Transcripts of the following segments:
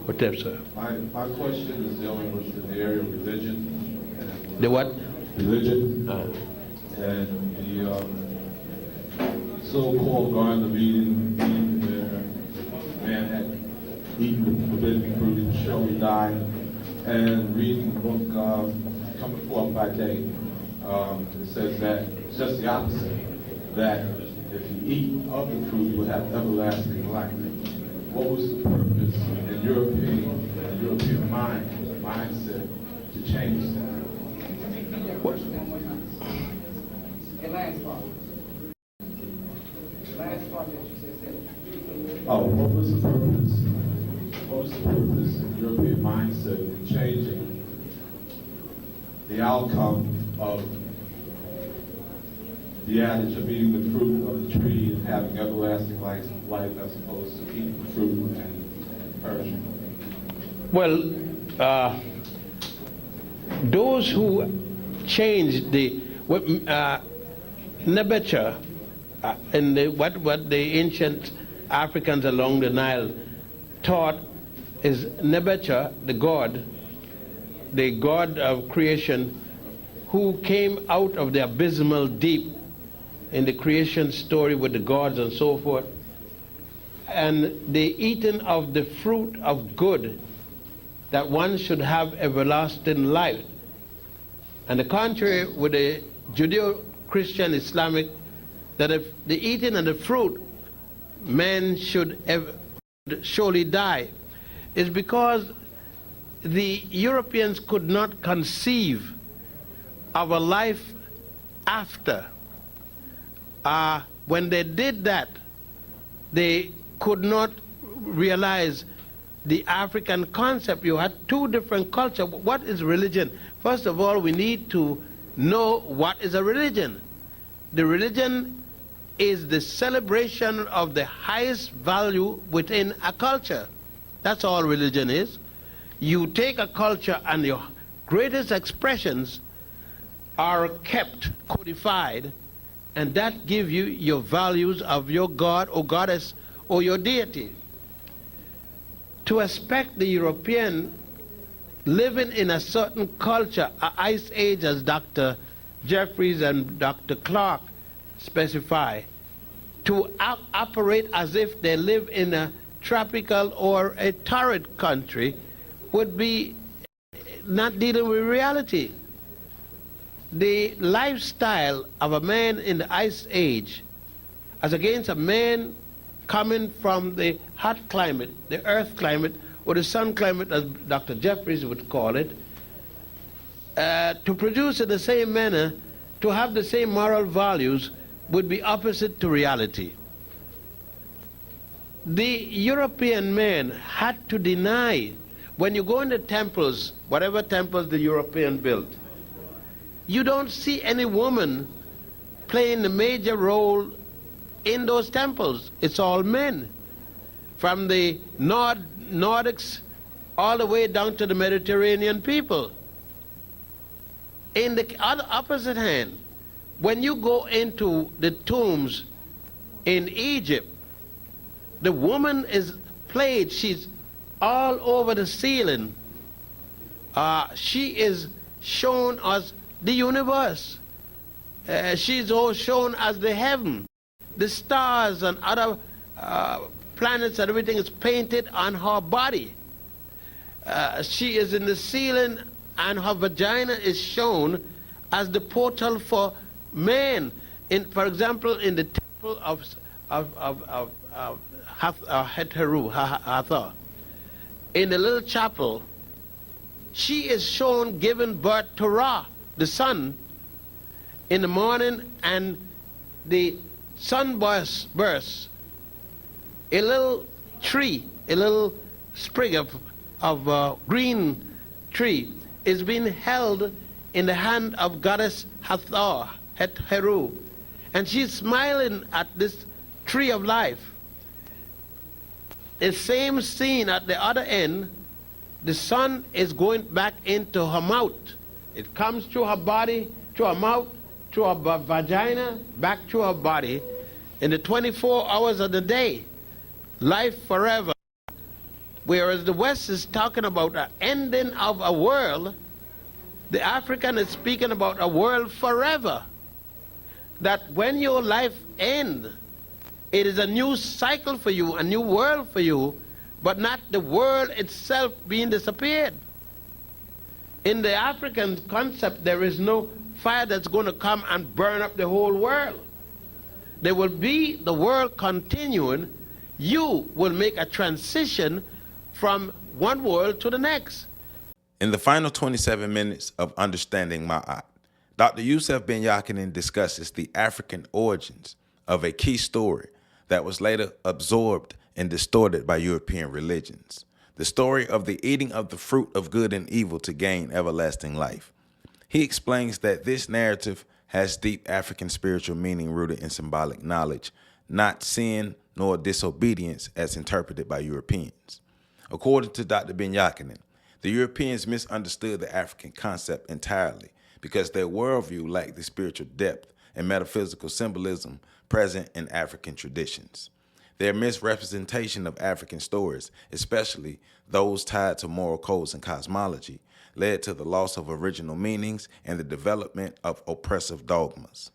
Whatever, sir. My question is dealing with the area of religion. The what? Religion. And the so-called Garden of Eden, where man had eaten the forbidden fruit and surely died. And reading the book Coming Forth by Day, it says that it's just the opposite, that if you eat of the fruit, you will have everlasting life. What was the purpose, in European mindset, to change that? What? The last part. The last part that you said. Oh, what was the purpose? What was the purpose in European mindset in changing the outcome of the adage of eating the fruit of the tree and having everlasting life as opposed to eating the fruit and perishing? Well, those who changed the Nebuchadnezzar in what the ancient Africans along the Nile taught is Nebuchadnezzar, the god of creation, who came out of the abysmal deep in the creation story with the gods and so forth, and the eating of the fruit of good, that one should have everlasting life. And the contrary with the Judeo-Christian Islamic, that if the eating of the fruit, man should surely die, is because the Europeans could not conceive of a life after. When they did that, they could not realize the African concept. You had two different cultures. What is religion? First of all, we need to know what is a religion. The religion is the celebration of the highest value within a culture. That's all religion is. You take a culture and your greatest expressions are kept, codified, and that gives you your values of your God or goddess or your deity. To expect the European living in a certain culture, an ice age, as Dr. Jeffries and Dr. Clark specify, to operate as if they live in a tropical or a torrid country would be not dealing with reality. The lifestyle of a man in the ice age as against a man coming from the hot climate, the earth climate, or the sun climate, as Dr. Jeffries would call it, to produce in the same manner, to have the same moral values, would be opposite to reality. The European man had to deny, when you go in the temples, whatever temples the European built, you don't see any woman playing the major role in those temples. It's all men. From the Nordics all the way down to the Mediterranean people. In the other opposite hand, when you go into the tombs in Egypt, the woman is played, she's all over the ceiling. She is shown as the universe. She's all shown as the heaven. The stars and other planets and everything is painted on her body. She is in the ceiling and her vagina is shown as the portal for man. For example, in the temple of Hathor, in the little chapel, she is shown giving birth to Ra, the sun, in the morning, and the sun bursts. A little tree, a little sprig of green tree is being held in the hand of goddess Hathor, Heru, and she's smiling at this tree of life. The same scene at the other end, the sun is going back into her mouth. It comes through her body, through her mouth, through her vagina, back to her body in the 24 hours of the day. Life forever. Whereas the West is talking about an ending of a world, the African is speaking about a world forever. That when your life ends, it is a new cycle for you, a new world for you, but not the world itself being disappeared. In the African concept, there is no fire that's going to come and burn up the whole world. There will be the world continuing. You will make a transition from one world to the next. In the final 27 minutes of Understanding Ma'at, Dr. Yousef Ben-Jochannan discusses the African origins of a key story that was later absorbed and distorted by European religions, the story of the eating of the fruit of good and evil to gain everlasting life. He explains that this narrative has deep African spiritual meaning rooted in symbolic knowledge, not sin nor disobedience as interpreted by Europeans. According to Dr. Ben-Jochannan, the Europeans misunderstood the African concept entirely because their worldview lacked the spiritual depth and metaphysical symbolism present in African traditions. Their misrepresentation of African stories, especially those tied to moral codes and cosmology, led to the loss of original meanings and the development of oppressive dogmas.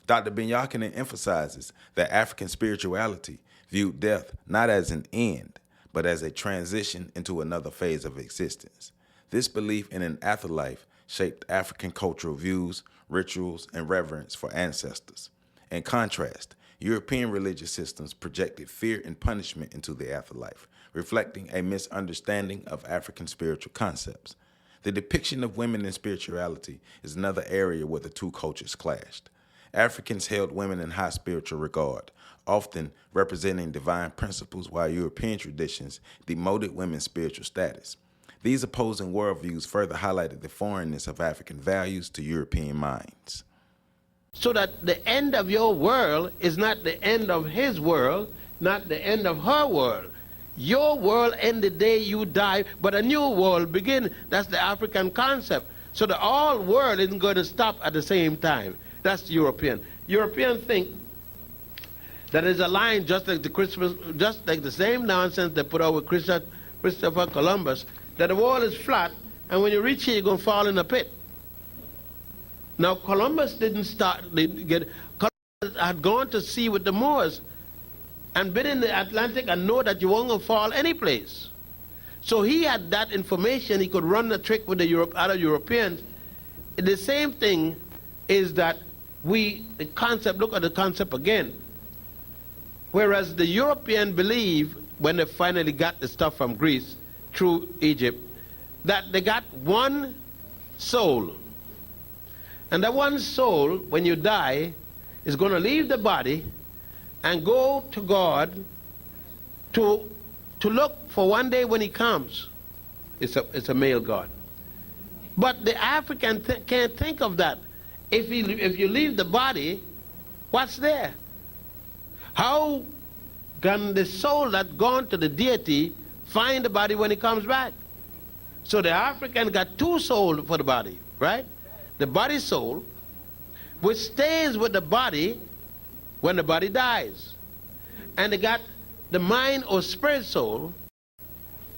Dr. Ben-Jochannan emphasizes that African spirituality viewed death not as an end, but as a transition into another phase of existence. This belief in an afterlife shaped African cultural views, rituals, and reverence for ancestors. In contrast, European religious systems projected fear and punishment into the afterlife, reflecting a misunderstanding of African spiritual concepts. The depiction of women in spirituality is another area where the two cultures clashed. Africans held women in high spiritual regard, often representing divine principles, while European traditions demoted women's spiritual status. These opposing worldviews further highlighted the foreignness of African values to European minds. So that the end of your world is not the end of his world, not the end of her world. Your world ends the day you die, but a new world begins. That's the African concept. So the all world isn't going to stop at the same time. That's European. Europeans think that there's a line just like the same nonsense they put out with Christopher Columbus, that the world is flat, and when you reach here, you're going to fall in a pit. Now, Columbus Columbus had gone to sea with the Moors and been in the Atlantic and know that you weren't going to fall any place. So he had that information. He could run the trick with the other Europeans. The same thing is that look at the concept again. Whereas the European believe, when they finally got the stuff from Greece through Egypt, that they got one soul. And that one soul, when you die, is going to leave the body and go to God to look for one day when he comes. It's a male God. But the African can't think of that. If you leave the body, what's there? How can the soul that's gone to the deity find the body when he comes back? So the African got two souls for the body, right? The body soul, which stays with the body when the body dies. And they got the mind or spirit soul,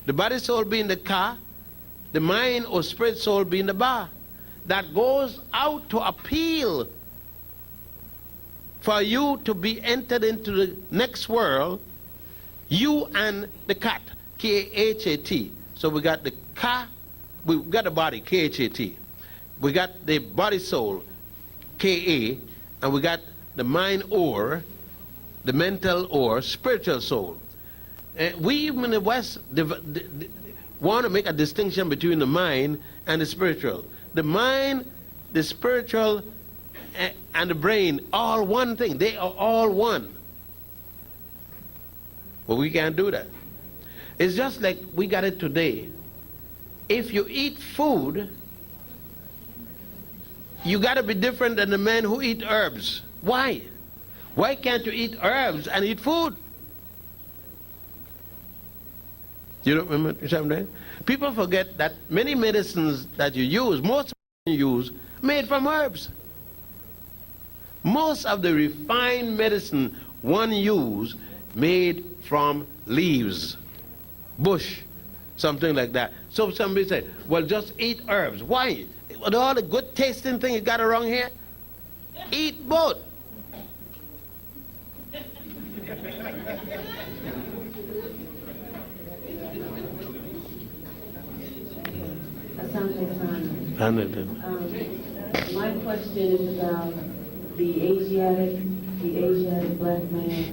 the body soul being the ka, the mind or spirit soul being the ba, that goes out to appeal for you to be entered into the next world, you and the cat, K-H-A-T. So we got the ka, we got the body, K-H-A-T. We got the body soul, K-A, and we got the mind or, the mental or spiritual soul. We even in the West want to make a distinction between the mind and the spiritual. The mind, the spiritual, and the brain, all one thing. They are all one. But we can't do that. It's just like we got it today. If you eat food, you got to be different than the men who eat herbs. Why? Why can't you eat herbs and eat food? You don't remember something? People forget that many medicines that you use, most you use, made from herbs. Most of the refined medicine one use made from leaves. bush, something like that. So somebody said, well, just eat herbs. Why? With all the good tasting things you got around here, eat both. My question is about the Asiatic black man.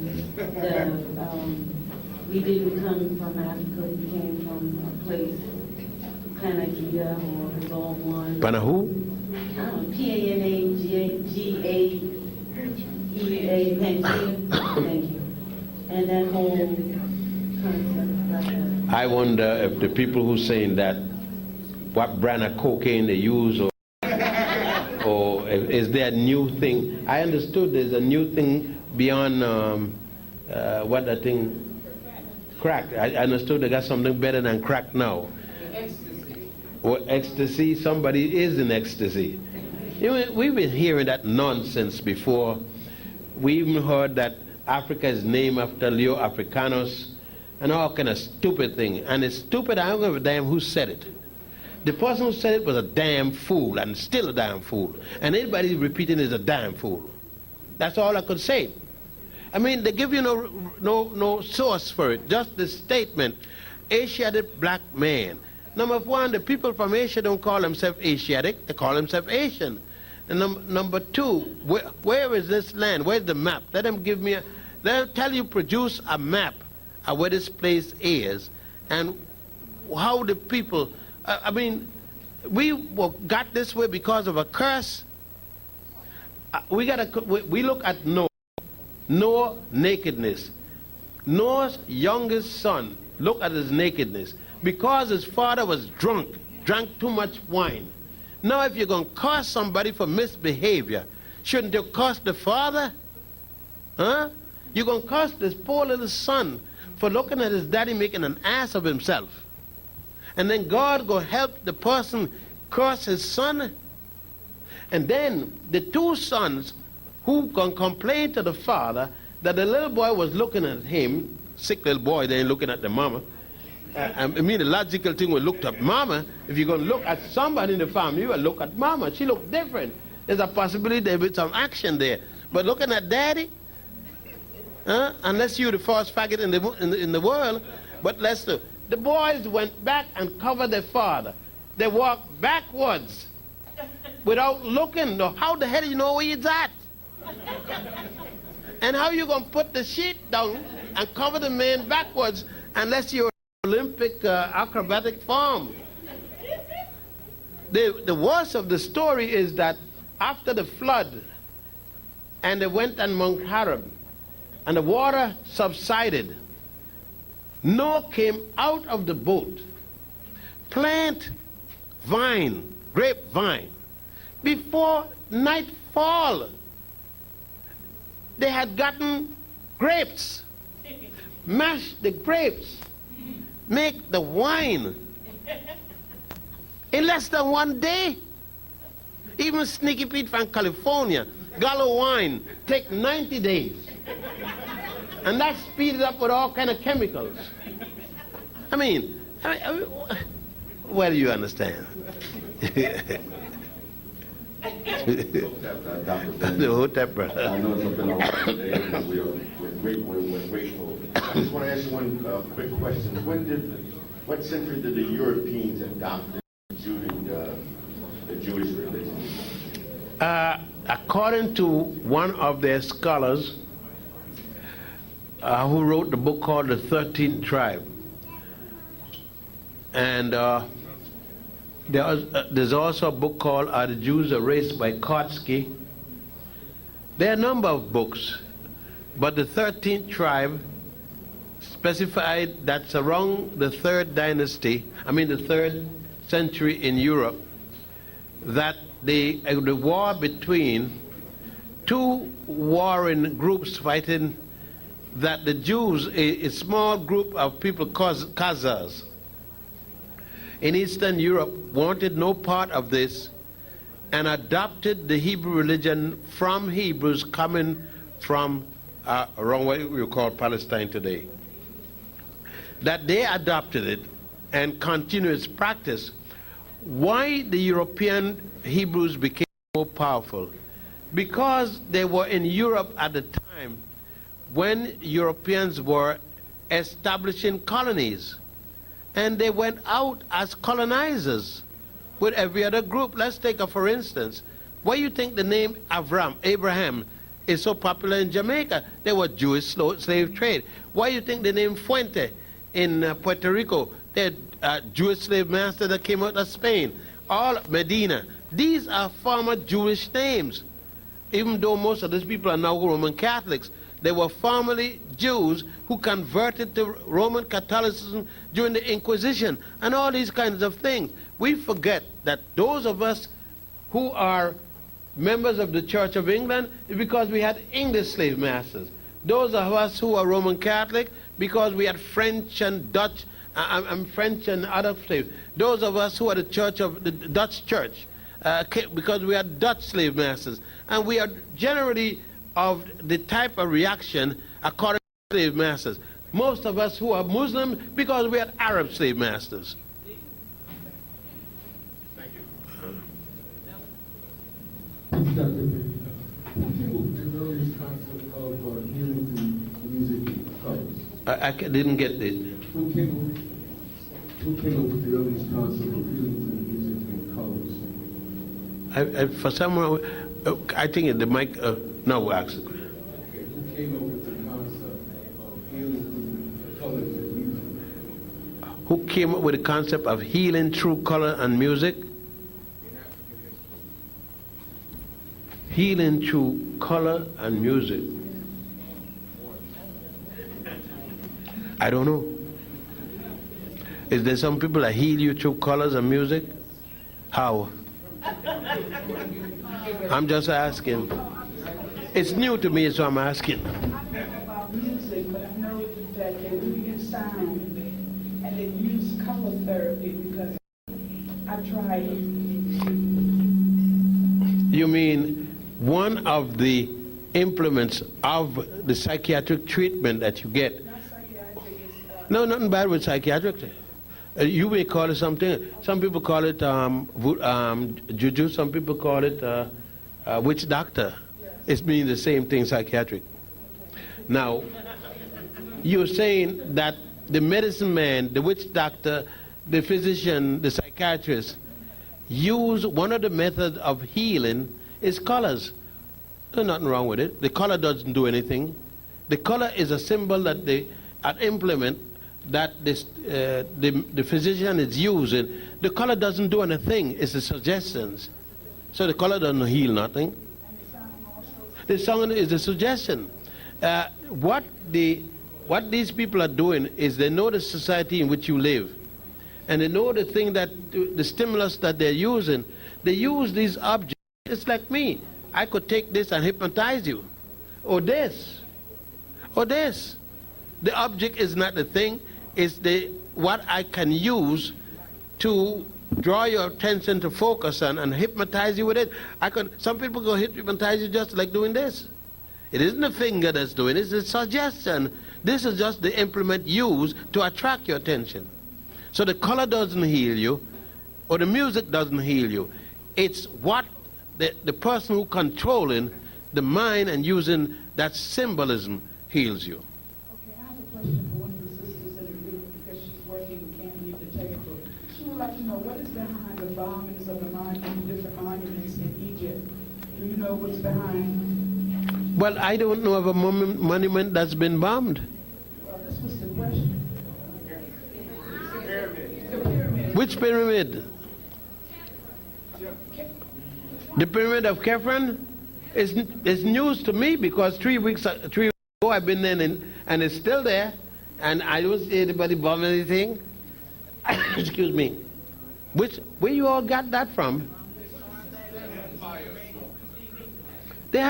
We didn't come from Africa, we came from a place, Panagea, or it was all one. Pana who? P-A-N-A-G-A-E-A, Pangea. Thank you. And that whole concept. I wonder if the people who saying that, what brand of cocaine they use, or is there a new thing? I understood there's a new thing beyond what that thing, crack. I understood they got something better than crack now. Ecstasy. Or ecstasy, somebody is in ecstasy. You know, we've been hearing that nonsense before. We even heard that Africa is named after Leo Africanus and all kind of stupid thing. And it's stupid, I don't give a damn who said it. The person who said it was a damn fool, and still a damn fool. And anybody repeating is a damn fool. That's all I could say. I mean, they give you no source for it, just the statement, Asiatic black man. Number one, the people from Asia don't call themselves Asiatic, they call themselves Asian. And number two, where is this land? Where's the map? Let them give me they'll tell you, produce a map of where this place is and how the people, I mean, we got this way because of a curse. We look at Noah nakedness. Noah's youngest son, look at his nakedness. Because his father was drunk, drank too much wine. Now if you're going to curse somebody for misbehavior, shouldn't you curse the father? Huh? You're going to curse this poor little son for looking at his daddy making an ass of himself. And then God go help the person curse his son. And then the two sons who can complain to the father that the little boy was looking at him, sick little boy, they ain't looking at the mama. I mean, the logical thing would look at mama. If you're going to look at somebody in the family, you will look at mama. She looked different. There's a possibility there be some action there. But looking at daddy, unless you're the first faggot in the world, but let's do. The boys went back and covered their father. They walked backwards without looking. How the hell do you know where he's at? And how you going to put the sheet down and cover the man backwards unless you're Olympic acrobatic form? The worst of the story is that after the flood, and they went on Mount Horeb, and the water subsided, Noah came out of the boat, plant vine, grapevine. Before nightfall, they had gotten grapes, mash the grapes, make the wine in less than 1 day. Even Sneaky Pete from California, Gallo wine, take 90 days. And that's speeded up with all kind of chemicals. I mean, where do you understand? The Hotep brother. I know it's been a while today, and we're grateful. I just want to ask you one quick question. What century did the Europeans adopt the Jewish religion? According to one of their scholars who wrote the book called The 13th Tribe, and there's also a book called Are the Jews a Race by Kotsky. There are a number of books, but the 13th Tribe specified that's around the third century in Europe, that the war between two warring groups fighting, that the Jews, a small group of people, Khazars, in Eastern Europe, wanted no part of this and adopted the Hebrew religion from Hebrews coming from around what we call Palestine today. that they adopted it and continued its practice. Why the European Hebrews became more powerful? Because they were in Europe at the time when Europeans were establishing colonies. And they went out as colonizers with every other group. Let's take for instance, why you think the name Abraham is so popular in Jamaica? They were Jewish slave trade. Why you think the name Fuente in Puerto Rico? They're Jewish slave master that came out of Spain. All Medina. These are former Jewish names. Even though most of these people are now Roman Catholics, they were formerly Jews who converted to Roman Catholicism during the Inquisition and all these kinds of things. We forget that those of us who are members of the Church of England is because we had English slave masters. Those of us who are Roman Catholic because we had French and Dutch, French and other slaves. Those of us who are the Church of the Dutch Church because we had Dutch slave masters. And we are generally of the type of reaction according to slave masters. Most of us who are Muslim because we had Arab slave masters. Thank you. Dr. Ben, who came up with the earliest concept of healing through music and colors? I didn't get it. Who came up with the earliest concept of healing through music and colors? For someone, I think the mic, no, actually. Okay, who came up with the concept of healing through colors and music? Who came up with the concept of healing through color and music? Healing through color and music. I don't know. Is there some people that heal you through colors and music? How? I'm just asking. It's new to me, so I'm asking. I don't know about music, but I know that they really get sound and they use color therapy because I tried it. You mean one of the implements of the psychiatric treatment that you get? Not psychiatric, it's, No, nothing bad with psychiatric. You may call it something. Some people call it juju. Some people call it witch doctor. It means the same thing, psychiatric. Now, you're saying that the medicine man, the witch doctor, the physician, the psychiatrist, use one of the methods of healing is colors. There's nothing wrong with it. The color doesn't do anything. The color is a symbol that they implement that the physician is using. The color doesn't do anything. It's the suggestions. So the color doesn't heal nothing. The song is the suggestion. What these people are doing is they know the society in which you live. And they know the thing that, the stimulus that they're using. They use these objects. It's like me. I could take this and hypnotize you. Or this. Or this. The object is not the thing. It's what I can use to draw your attention to focus on and hypnotize you with it. Some people go hypnotize you just like doing this. It isn't the finger that's doing it, it's the suggestion. This is just the implement used to attract your attention. So the color doesn't heal you, or the music doesn't heal you. It's what the person who controlling the mind and using that symbolism heals you. okay, I have a question for one of the sisters in the group because she's working and can't leave the table. She would like to know what is behind the bombings of the different monuments in Egypt. Do you know what's behind? Well, I don't know of a monument that's been bombed. Well, this was the question. The pyramid. Which pyramid? The pyramid of Khafre is news to me because 3 weeks ago I've been there and it's still there, and I don't see anybody bomb anything. Excuse me. Where you all got that from? They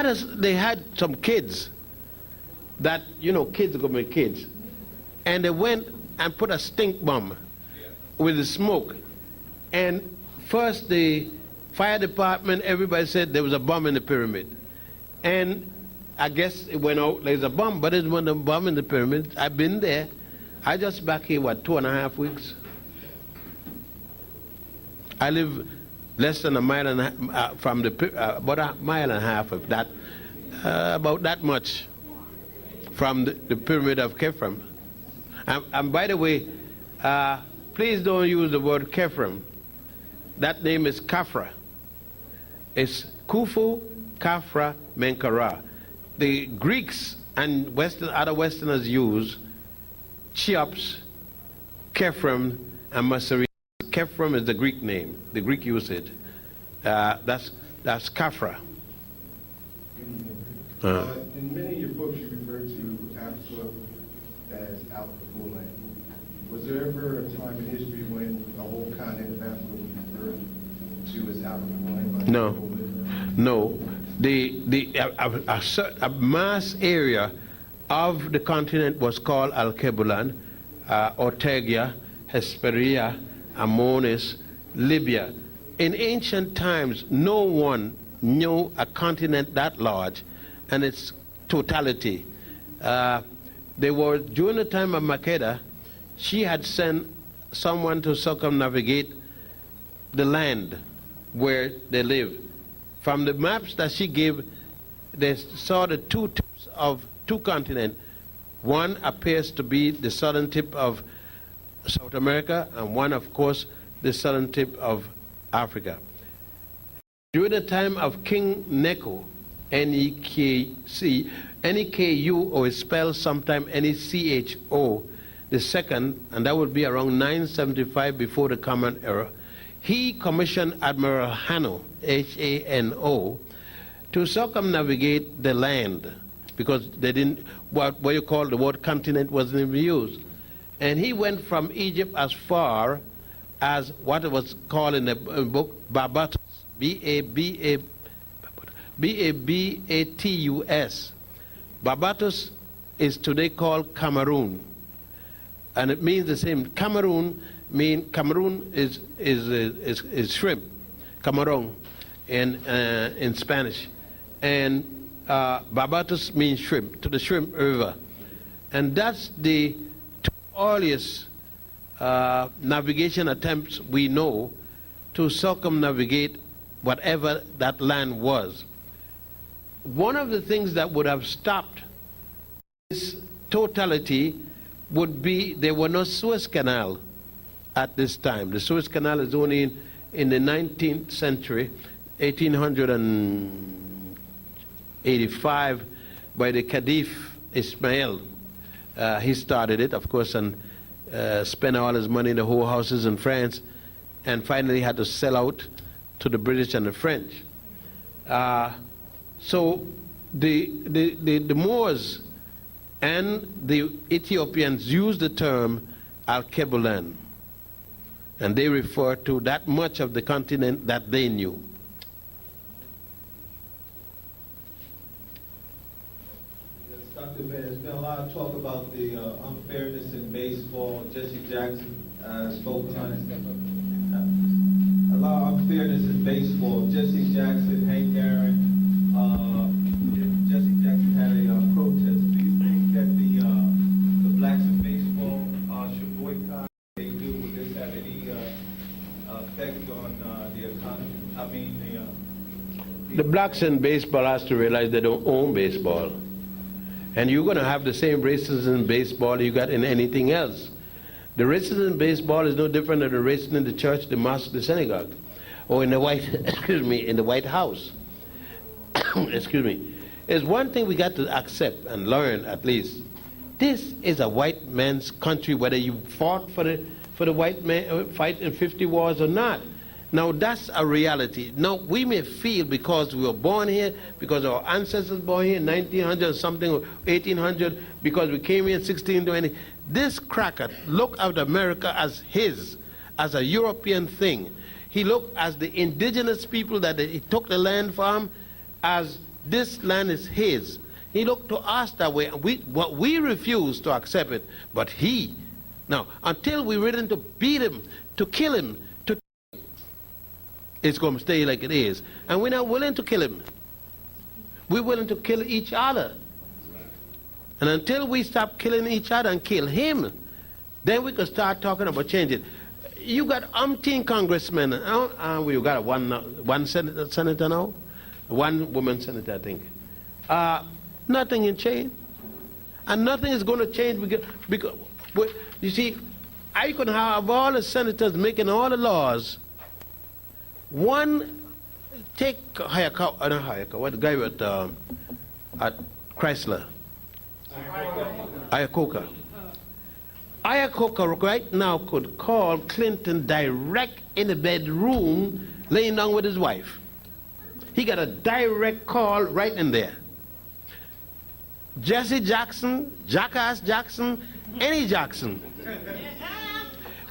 had some kids that, kids are gonna be kids, and they went and put a stink bomb with the smoke, and first the fire department, everybody said there was a bomb in the pyramid, and I guess it went out, there's a bomb, but it wasn't a bomb in the pyramid. I've been there. I just back here, what, 2.5 weeks? I live less than a mile and a half from the, about a mile and a half of that, about that much from the pyramid of Kefram. And by the way, please don't use the word Kefram. That name is Kafra. It's Khufu, Kafra, Menkara. The Greeks and other Westerners use Cheops, Kefram, and Masari. Kefram is the Greek name. The Greek use it. That's Kafra. In many of your books, you refer to Africa as Al-Kabul land. Was there ever a time in history when the whole continent of Africa was referred to as Al-Kabul land? No. A mass area of the continent was called Al-Kebulan, Ortegia, Hesperia, Amonis, Libya. In ancient times, no one knew a continent that large and its totality. They were, during the time of Makeda, she had sent someone to circumnavigate the land where they live. From the maps that she gave, they saw the two tips of two continents. One appears to be the southern tip of South America, and one, of course, the southern tip of Africa. During the time of King Necho, N-E-K-U, or it's spelled sometime N-E-C-H-O, the second, and that would be around 975 before the Common Era, he commissioned Admiral Hanno, H-A-N-O, to circumnavigate the land, because they didn't, what you call the word continent wasn't even used. And he went from Egypt as far as what it was called in the book Barbados, B-A-B-A-T-U-S. Barbados is today called Cameroon, and it means the same. Cameroon is shrimp, Cameroon in Spanish, and Barbados means shrimp, to the shrimp river, and that's the earliest navigation attempts we know to circumnavigate whatever that land was. One of the things that would have stopped this totality would be there were no Suez Canal at this time. The Suez Canal is only in the 19th century, 1885, by the Caliph Ismail. He started it, of course, and spent all his money in the whole houses in France, and finally had to sell out to the British and the French. So the Moors and the Ethiopians used the term Al-Kebulan, and they refer to that much of the continent that they knew. Dr. Ben, there's been a lot of talk about the unfairness in baseball. Jesse Jackson spoke on it. A lot of unfairness in baseball. Jesse Jackson, Hank Aaron, Jesse Jackson had a protest. Do you think that the blacks in baseball should boycott? They do. Would this have any effect on the economy? I mean, the blacks in baseball has to realize they don't own baseball. And you're going to have the same racism in baseball you got in anything else. The racism in baseball is no different than the racism in the church, the mosque, the synagogue, or in the in the White House. Excuse me. There's one thing we got to accept and learn, at least. This is a white man's country, whether you fought for the white man fight in 50 wars or not. Now that's a reality. Now we may feel because we were born here, because our ancestors were born here in 1900 or something, or 1800, because we came here in 1620. This cracker looked at America as his, as a European thing. He looked as the indigenous people that he took the land from, as this land is his. He looked to us that way. We refuse to accept it, but he. Now, until we're ready to beat him, to kill him, it's going to stay like it is. And we're not willing to kill him. We're willing to kill each other. And until we stop killing each other and kill him, Then we could start talking about changing. You got umpteen congressmen. You got one senator now? One woman senator, I think. Nothing in change. And nothing is going to change because you see, I could have all the senators making all the laws. One, take what the guy at Chrysler? Iacocca. Iacocca right now could call Clinton direct in the bedroom, laying down with his wife. He got a direct call right in there. Jesse Jackson, Jackass Jackson, any Jackson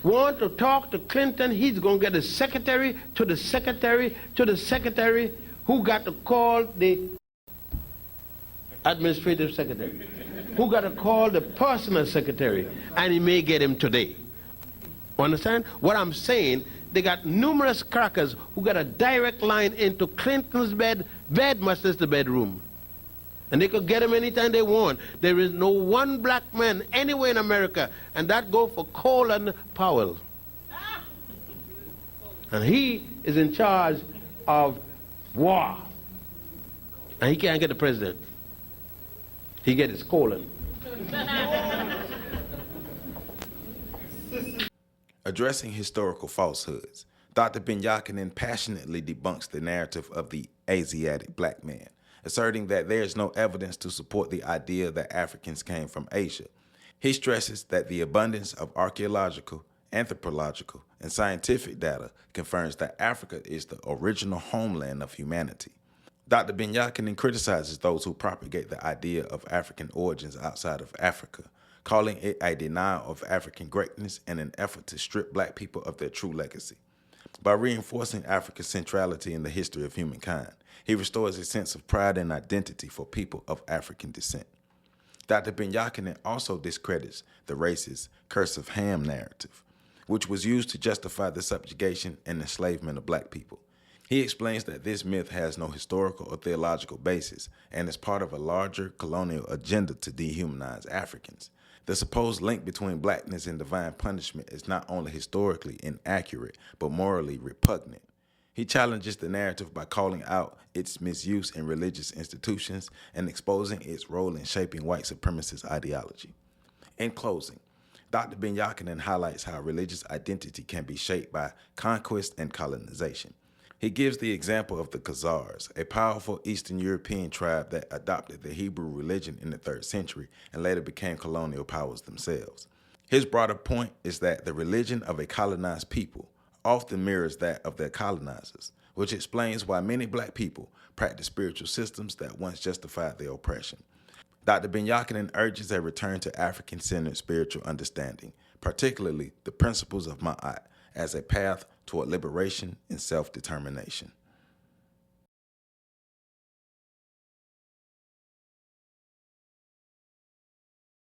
want to talk to Clinton, he's going to get the secretary to the secretary to the secretary who got to call the administrative secretary, who got to call the personal secretary, and he may get him today. Understand? What I'm saying, they got numerous crackers who got a direct line into Clinton's bed much less the bedroom. And they could get him anytime they want. There is no one black man anywhere in America, and that go for Colin Powell. And he is in charge of war. And he can't get the president. He get his colon. Addressing historical falsehoods, Dr. Ben-Jochannan passionately debunks the narrative of the Asiatic black man, asserting that there is no evidence to support the idea that Africans came from Asia. He stresses that the abundance of archaeological, anthropological, and scientific data confirms that Africa is the original homeland of humanity. Dr. Ben-Jochannan criticizes those who propagate the idea of African origins outside of Africa, calling it a denial of African greatness and an effort to strip black people of their true legacy. By reinforcing Africa's centrality in the history of humankind, he restores a sense of pride and identity for people of African descent. Dr. Ben-Jochannan also discredits the racist curse of Ham narrative, which was used to justify the subjugation and enslavement of black people. He explains that this myth has no historical or theological basis and is part of a larger colonial agenda to dehumanize Africans. The supposed link between blackness and divine punishment is not only historically inaccurate, but morally repugnant. He challenges the narrative by calling out its misuse in religious institutions and exposing its role in shaping white supremacist ideology. In closing, Dr. Ben-Jochannan highlights how religious identity can be shaped by conquest and colonization. He gives the example of the Khazars, a powerful Eastern European tribe that adopted the Hebrew religion in the 3rd century and later became colonial powers themselves. His broader point is that the religion of a colonized people often mirrors that of their colonizers, which explains why many black people practice spiritual systems that once justified their oppression. Dr. Ben-Jochannan urges a return to African-centered spiritual understanding, particularly the principles of Ma'at, as a path toward liberation and self-determination.